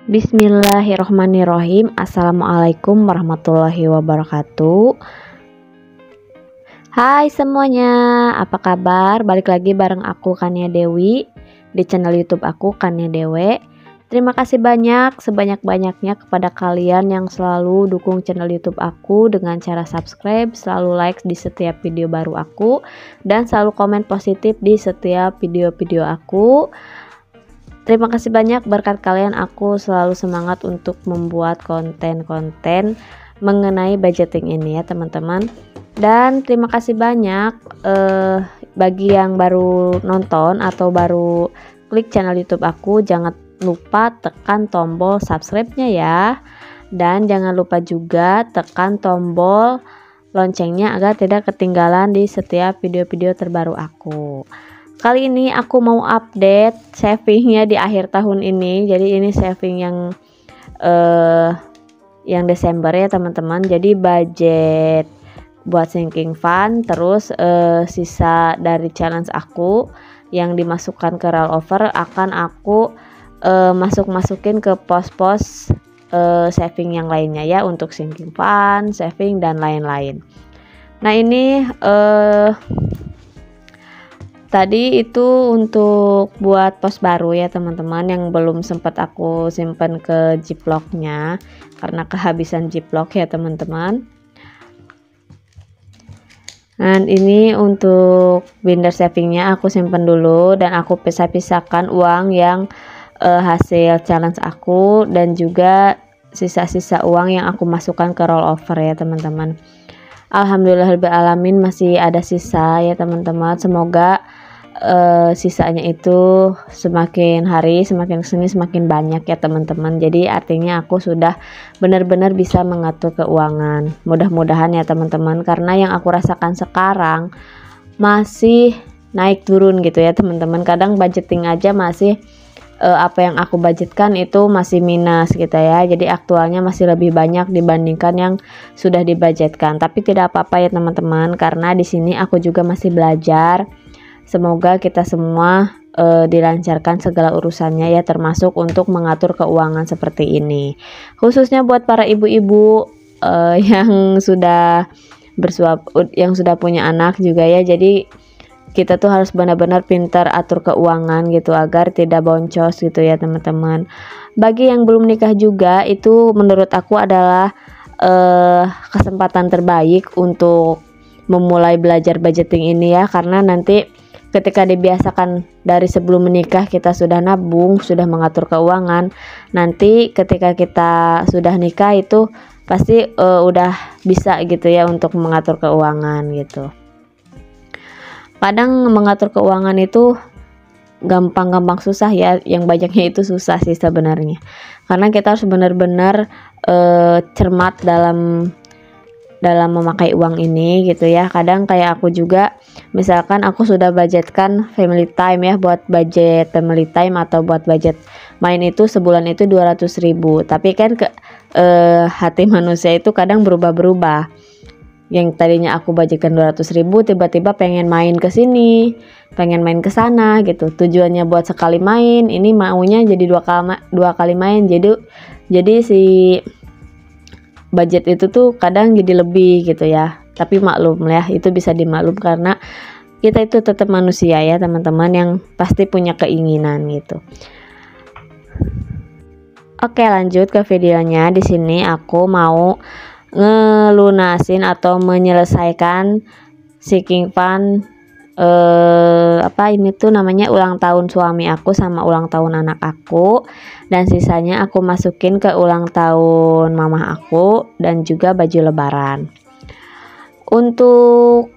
Bismillahirrohmanirrohim. Assalamualaikum warahmatullahi wabarakatuh. Hai semuanya, apa kabar? Balik lagi bareng aku Kania Dewi di channel YouTube aku Kania Dewe. Terima kasih banyak sebanyak-banyaknya kepada kalian yang selalu dukung channel YouTube aku dengan cara subscribe, selalu like di setiap video baru aku, dan selalu komen positif di setiap video-video aku. Terima kasih banyak, berkat kalian aku selalu semangat untuk membuat konten-konten mengenai budgeting ini ya teman-teman. Dan terima kasih banyak bagi yang baru nonton atau baru klik channel YouTube aku, jangan lupa tekan tombol subscribe-nya ya. Dan jangan lupa juga tekan tombol loncengnya agar tidak ketinggalan di setiap video-video terbaru aku. Kali ini aku mau update savingnya di akhir tahun ini. Jadi ini saving yang Desember ya teman-teman. Jadi budget buat sinking fund, terus sisa dari challenge aku yang dimasukkan ke rollover akan aku masukin ke pos-pos saving yang lainnya ya, untuk sinking fund, saving dan lain-lain. Nah ini tadi itu untuk buat pos baru ya teman-teman, yang belum sempat aku simpan ke Ziploc-nya karena kehabisan Ziploc ya teman-teman. Dan ini untuk binder savingnya aku simpan dulu, dan aku pisah-pisahkan uang yang hasil challenge aku dan juga sisa-sisa uang yang aku masukkan ke rollover ya teman-teman. Alhamdulillahirobbilalamin masih ada sisa ya teman-teman. Semoga sisanya itu semakin hari semakin kesini semakin banyak ya teman-teman. Jadi artinya aku sudah benar-benar bisa mengatur keuangan. Mudah-mudahan ya teman-teman, karena yang aku rasakan sekarang masih naik turun gitu ya teman-teman. Kadang budgeting aja masih apa yang aku budgetkan itu masih minus gitu ya. Jadi aktualnya masih lebih banyak dibandingkan yang sudah dibudgetkan. Tapi tidak apa-apa ya teman-teman, karena di sini aku juga masih belajar. Semoga kita semua dilancarkan segala urusannya ya, termasuk untuk mengatur keuangan seperti ini. Khususnya buat para ibu-ibu yang sudah yang sudah punya anak juga ya. Jadi kita tuh harus benar-benar pintar atur keuangan gitu agar tidak boncos gitu ya teman-teman. Bagi yang belum nikah juga, itu menurut aku adalah kesempatan terbaik untuk memulai belajar budgeting ini ya, karena nanti ketika dibiasakan dari sebelum menikah kita sudah nabung, sudah mengatur keuangan, nanti ketika kita sudah nikah itu pasti udah bisa gitu ya untuk mengatur keuangan gitu. Kadang mengatur keuangan itu gampang-gampang susah ya, yang banyaknya itu susah sih sebenarnya, karena kita harus benar-benar cermat dalam memakai uang ini gitu ya. Kadang kayak aku juga, misalkan aku sudah budgetkan family time ya, buat budget family time atau buat budget main itu sebulan itu 200.000, tapi kan hati manusia itu kadang berubah-berubah. Yang tadinya aku budgetkan 200.000 tiba-tiba pengen main ke sini, pengen main ke sana gitu. Tujuannya buat sekali main, ini maunya jadi dua kali main. Jadi si budget itu tuh kadang jadi lebih gitu ya. Tapi maklum ya, itu bisa dimaklum karena kita itu tetap manusia ya teman-teman, yang pasti punya keinginan gitu. Oke, lanjut ke videonya. Di sini aku mau ngelunasin atau menyelesaikan sinking fund ini tuh namanya ulang tahun suami aku sama ulang tahun anak aku, dan sisanya aku masukin ke ulang tahun mama aku dan juga baju lebaran. Untuk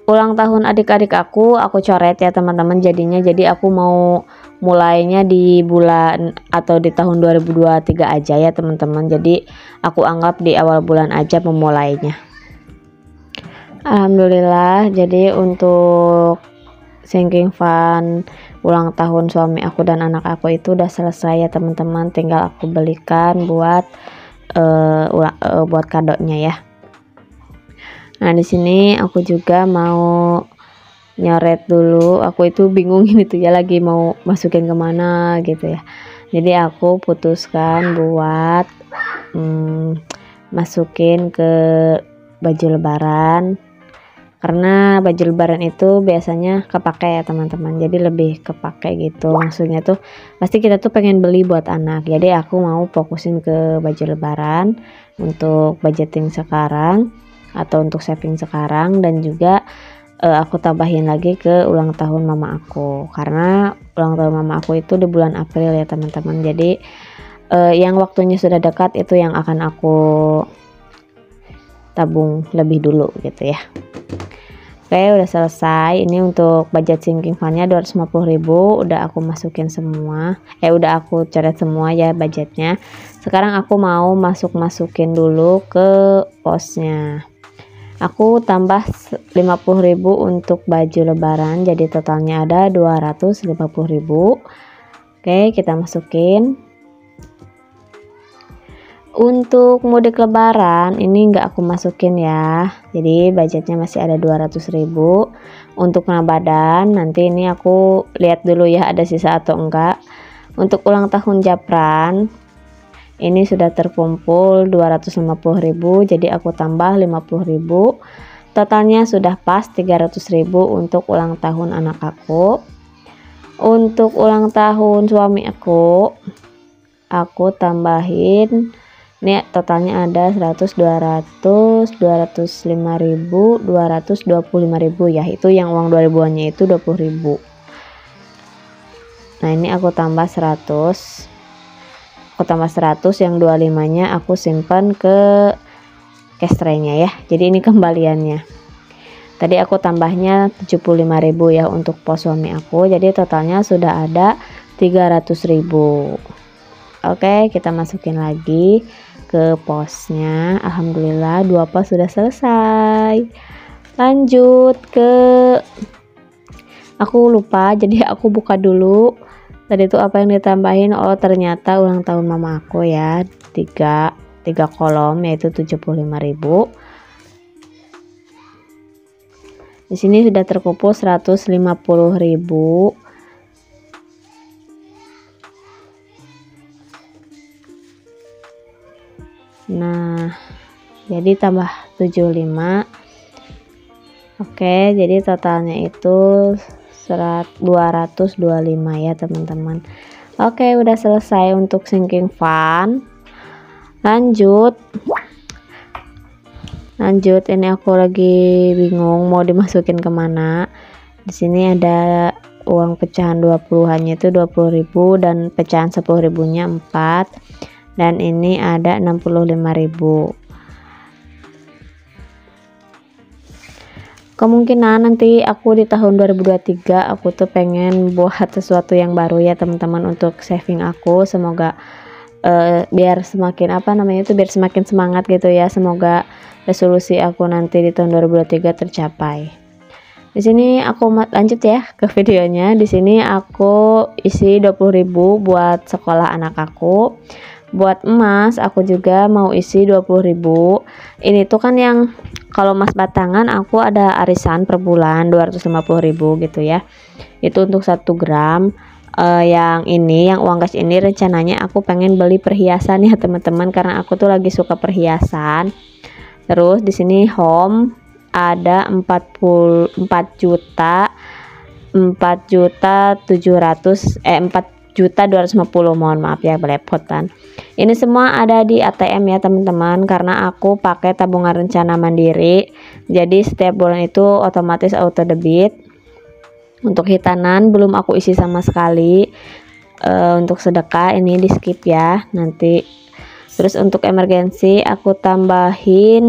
ulang tahun adik-adik aku coret ya teman-teman jadinya. Jadi aku mau mulainya di bulan atau di tahun 2023 aja ya teman-teman. Jadi aku anggap di awal bulan aja memulainya. Alhamdulillah, jadi untuk sinking fund ulang tahun suami aku dan anak aku itu udah selesai ya teman-teman. Tinggal aku belikan buat kadonya ya. Nah, di sini aku juga mau nyoret dulu. Aku itu bingung ini tuh ya, lagi mau masukin kemana gitu ya. Jadi aku putuskan buat masukin ke baju lebaran, karena baju lebaran itu biasanya kepake ya teman-teman, jadi lebih kepake gitu. Maksudnya tuh pasti kita tuh pengen beli buat anak, jadi aku mau fokusin ke baju lebaran untuk budgeting sekarang atau untuk saving sekarang. Dan juga aku tambahin lagi ke ulang tahun mama aku, karena ulang tahun mama aku itu di bulan April ya teman-teman. Jadi yang waktunya sudah dekat itu yang akan aku tabung lebih dulu gitu ya. Oke, udah selesai. Ini untuk budget sinking fundnya 250.000 udah aku masukin semua, udah aku coret semua ya budgetnya. Sekarang aku mau masukin dulu ke posnya. Aku tambah 50.000 untuk baju lebaran, jadi totalnya ada 250.000. Oke, kita masukin. Untuk mudik lebaran ini enggak aku masukin ya, jadi budgetnya masih ada 200.000. Untuk Ramadan nanti ini aku lihat dulu ya ada sisa atau enggak. Untuk ulang tahun Japran ini sudah terkumpul 250.000, jadi aku tambah 50.000. Totalnya sudah pas 300.000 untuk ulang tahun anak aku. Untuk ulang tahun suami aku tambahin, ini totalnya ada 100, 200, 205.000, 225.000 ya, itu yang uang 2000-annya itu 20.000. Nah ini aku tambah 100, yang 25-nya aku simpan ke cash tray-nya ya, jadi ini kembaliannya. Tadi aku tambahnya 75.000 ya untuk pos suami aku, jadi totalnya sudah ada 300.000. Oke, kita masukin lagi ke posnya. Alhamdulillah 2 pos sudah selesai. Lanjut ke, aku lupa jadi aku buka dulu tadi itu apa yang ditambahin. Oh ternyata ulang tahun mama aku ya, 3 kolom yaitu 75.000. Di sini sudah terkumpul 150.000. Nah jadi tambah 75. Oke, jadi totalnya itu 225 ya teman-teman. Oke, udah selesai untuk sinking fund. Lanjut, ini aku lagi bingung mau dimasukin kemana. Di sini ada uang pecahan 20-annya itu 20.000 dan pecahan 10.000-nya 4, dan ini ada 65.000. Kemungkinan nanti aku di tahun 2023 aku tuh pengen buat sesuatu yang baru ya teman-teman untuk saving aku. Semoga biar semakin biar semakin semangat gitu ya. Semoga resolusi aku nanti di tahun 2023 tercapai. Di sini aku lanjut ya ke videonya. Di sini aku isi 20.000 buat sekolah anak aku. Buat emas aku juga mau isi 20.000. Ini tuh kan yang kalau emas batangan aku ada arisan per bulan 250.000 gitu ya. Itu untuk 1 gram. Yang uang cash ini rencananya aku pengen beli perhiasan ya teman-teman, karena aku tuh lagi suka perhiasan. Terus di sini home ada 4 juta 4.250.000, mohon maaf ya belepotan. Ini semua ada di ATM ya teman-teman, karena aku pakai tabungan rencana mandiri, jadi setiap bulan itu otomatis auto debit. Untuk hitanan belum aku isi sama sekali. Untuk sedekah ini di skip ya nanti. Terus untuk emergensi aku tambahin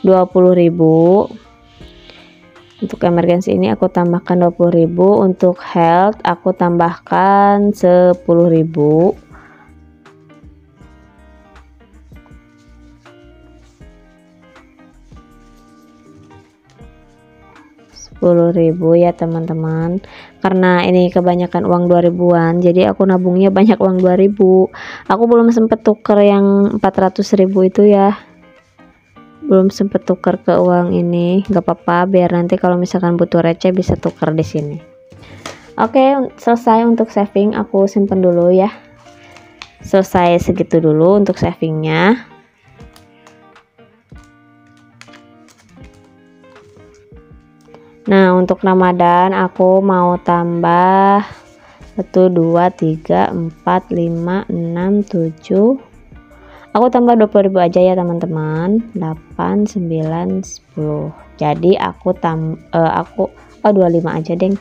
20.000. Untuk emergensi ini aku tambahkan 20.000. Untuk health aku tambahkan 10.000. Ya teman-teman, karena ini kebanyakan uang 2000-an, jadi aku nabungnya banyak uang 2000. Aku belum sempet tuker yang 400.000 itu ya. belum sempet tuker ke uang ini, nggak apa-apa, biar nanti kalau misalkan butuh receh bisa tuker di sini. Oke, selesai untuk saving, aku simpen dulu ya. Selesai segitu dulu untuk savingnya. Nah, untuk Ramadan aku mau tambah 1, 2, 3, 4, 5, 6, 7. Aku tambah 20.000 aja ya teman-teman. 8, 9, 10. Jadi aku 25 aja deng.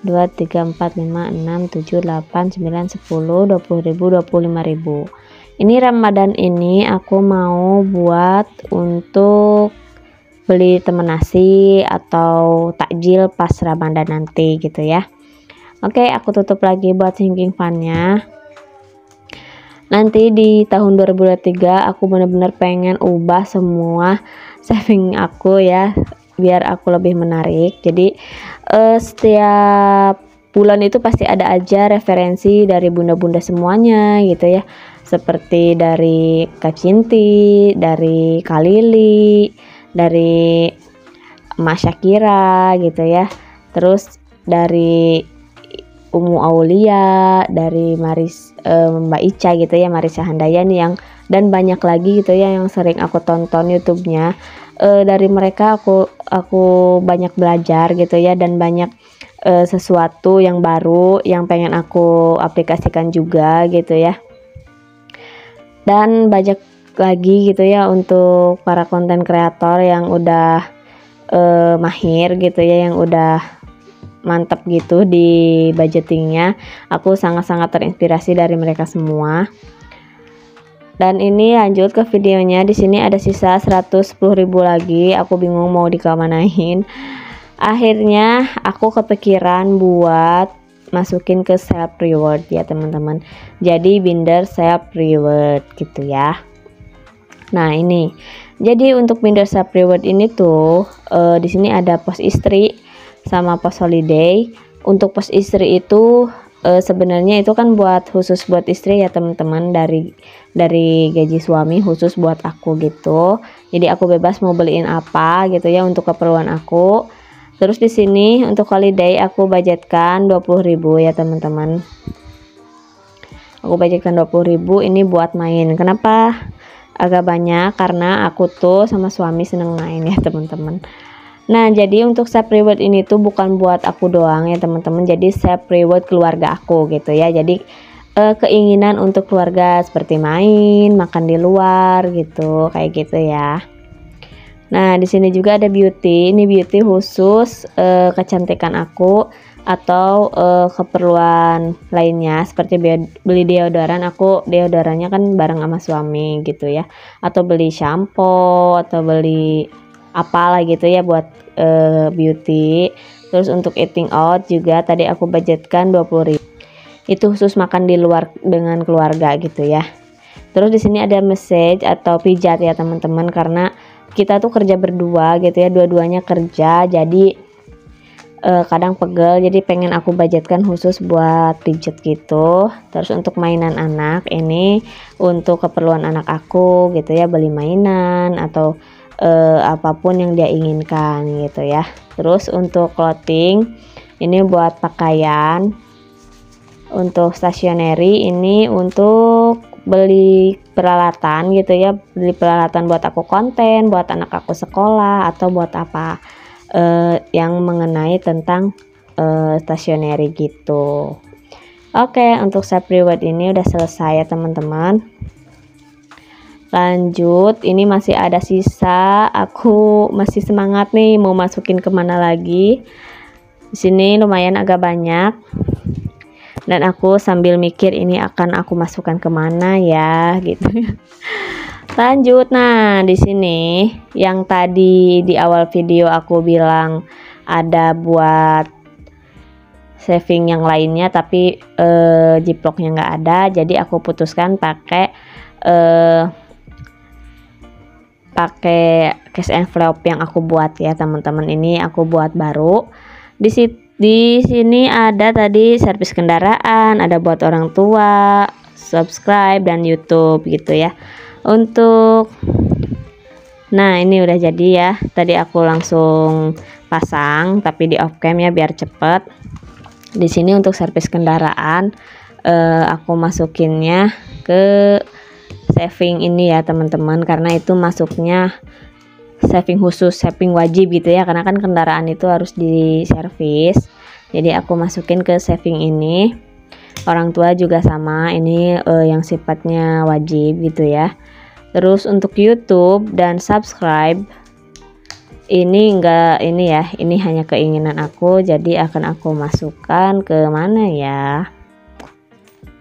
2, 3, 4, 5, 6, 7, 8, 9, 10, 20.000, 25.000. Ini Ramadan ini aku mau buat untuk beli temen nasi atau takjil pas Ramadan nanti gitu ya. Oke, aku tutup lagi buat sinking funnya. Nanti di tahun 2023 aku bener-bener pengen ubah semua saving aku ya, biar aku lebih menarik. Jadi setiap bulan itu pasti ada aja referensi dari bunda-bunda semuanya gitu ya, seperti dari Kak Cinti, dari Kak Lili, dari Mas Syakira gitu ya, terus dari Umu Aulia, dari Mbak Ica gitu ya, Marisa Handayani yang dan banyak lagi gitu ya yang sering aku tonton YouTube-nya. Dari mereka aku banyak belajar gitu ya, dan banyak sesuatu yang baru yang pengen aku aplikasikan juga gitu ya. Dan banyak lagi gitu ya untuk para konten kreator yang udah mahir gitu ya, yang udah mantap gitu di budgetingnya. Aku sangat-sangat terinspirasi dari mereka semua. Dan ini lanjut ke videonya. Di sini ada sisa 110.000 lagi. Aku bingung mau dikemanain. Akhirnya aku kepikiran buat masukin ke self reward ya teman-teman. Jadi binder self reward gitu ya. Nah ini, jadi untuk binder self reward ini tuh di sini ada pos istri sama pos holiday. Untuk pos istri itu sebenarnya itu kan khusus buat istri ya teman-teman, dari gaji suami khusus buat aku gitu. Jadi aku bebas mau beliin apa gitu ya untuk keperluan aku. Terus di sini untuk holiday aku budgetkan 20.000 ya teman-teman. Aku budgetkan 20.000 ini buat main. Kenapa agak banyak? Karena aku tuh sama suami seneng main ya teman-teman. Nah, jadi untuk self reward ini tuh bukan buat aku doang ya teman-teman. Jadi self reward keluarga aku gitu ya. Jadi keinginan untuk keluarga seperti main, makan di luar gitu, kayak gitu ya. Nah, di sini juga ada beauty. Ini beauty khusus kecantikan aku atau keperluan lainnya, seperti beli deodoran. Aku deodorannya kan bareng sama suami gitu ya, atau beli shampoo atau beli apalah gitu ya buat beauty. Terus untuk eating out juga tadi aku budgetkan 20.000. Itu khusus makan di luar dengan keluarga gitu ya. Terus di sini ada massage atau pijat ya teman-teman, karena kita tuh kerja berdua gitu ya, dua-duanya kerja, jadi kadang pegel, jadi pengen aku budgetkan khusus buat pijat gitu. Terus untuk mainan anak ini untuk keperluan anak aku gitu ya, beli mainan atau apapun yang dia inginkan gitu ya. Terus untuk clothing ini buat pakaian. Untuk stationery ini untuk beli peralatan gitu ya, beli peralatan buat aku konten, buat anak aku sekolah, atau buat apa yang mengenai tentang stationery gitu. Oke, untuk self reward ini udah selesai ya teman-teman. Lanjut, ini masih ada sisa. Aku masih semangat nih mau masukin kemana lagi. Di sini lumayan agak banyak. Dan aku sambil mikir ini akan aku masukkan kemana ya gitu. Lanjut, nah di sini yang tadi di awal video aku bilang ada buat saving yang lainnya, tapi jiploknya nggak ada, jadi aku putuskan pakai cash envelope yang aku buat ya teman-teman. Ini aku buat baru. Di sini ada tadi servis kendaraan, ada buat orang tua, subscribe, dan YouTube gitu ya. Untuk Nah, ini udah jadi ya. Tadi aku langsung pasang tapi di off cam ya biar cepet. Di sini untuk servis kendaraan aku masukinnya ke saving ini ya teman-teman, karena itu masuknya saving khusus, saving wajib gitu ya, karena kan kendaraan itu harus diservis. Jadi aku masukin ke saving ini. Orang tua juga sama, ini yang sifatnya wajib gitu ya. Terus untuk YouTube dan subscribe ini enggak, ini ya, ini hanya keinginan aku, jadi akan aku masukkan ke mana ya,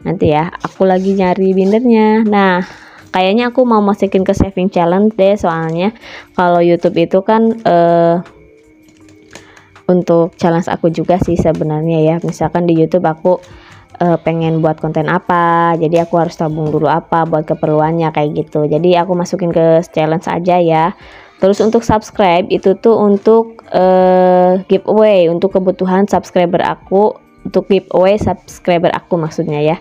nanti ya, aku lagi nyari bindernya. Nah, kayaknya aku mau masukin ke saving challenge deh, soalnya kalau YouTube itu kan untuk challenge aku juga sih sebenarnya ya. Misalkan di YouTube aku pengen buat konten apa, jadi aku harus tabung dulu apa buat keperluannya kayak gitu. Jadi aku masukin ke challenge aja ya. Terus untuk subscribe itu tuh untuk giveaway, untuk kebutuhan subscriber aku, untuk giveaway subscriber aku maksudnya ya.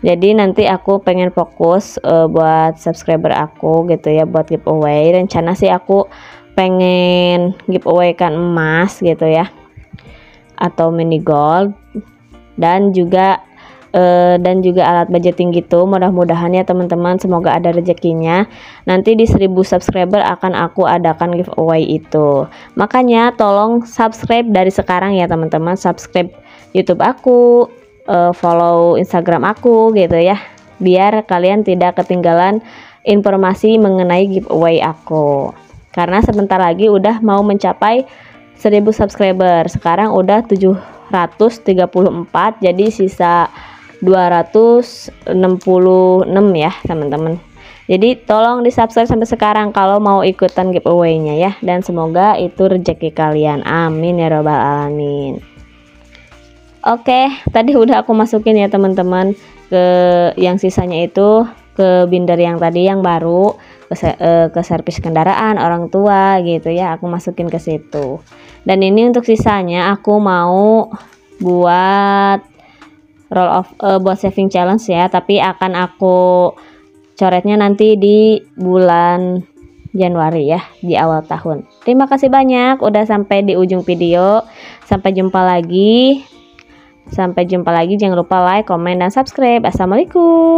Jadi nanti aku pengen fokus buat subscriber aku gitu ya, buat giveaway. Rencana sih aku pengen giveaway kan emas gitu ya, atau mini gold, dan juga alat budgeting gitu. Mudah-mudahan ya teman-teman, semoga ada rezekinya. Nanti di 1000 subscriber akan aku adakan giveaway itu. Makanya tolong subscribe dari sekarang ya teman-teman, subscribe YouTube aku, follow Instagram aku gitu ya, biar kalian tidak ketinggalan informasi mengenai giveaway aku. Karena sebentar lagi udah mau mencapai 1000 subscriber. Sekarang udah 734, jadi sisa 266 ya teman-teman. Jadi tolong di subscribe sampai sekarang kalau mau ikutan giveaway-nya ya, dan semoga itu rezeki kalian, amin ya robbal alamin. Oke, tadi udah aku masukin ya teman-teman ke yang sisanya itu ke binder yang tadi yang baru, ke servis kendaraan orang tua gitu ya, aku masukin ke situ. Dan ini untuk sisanya aku mau buat roll off, buat saving challenge ya, tapi akan aku coretnya nanti di bulan Januari ya, di awal tahun. Terima kasih banyak udah sampai di ujung video. Sampai jumpa lagi. Jangan lupa like, komen, dan subscribe. Assalamualaikum.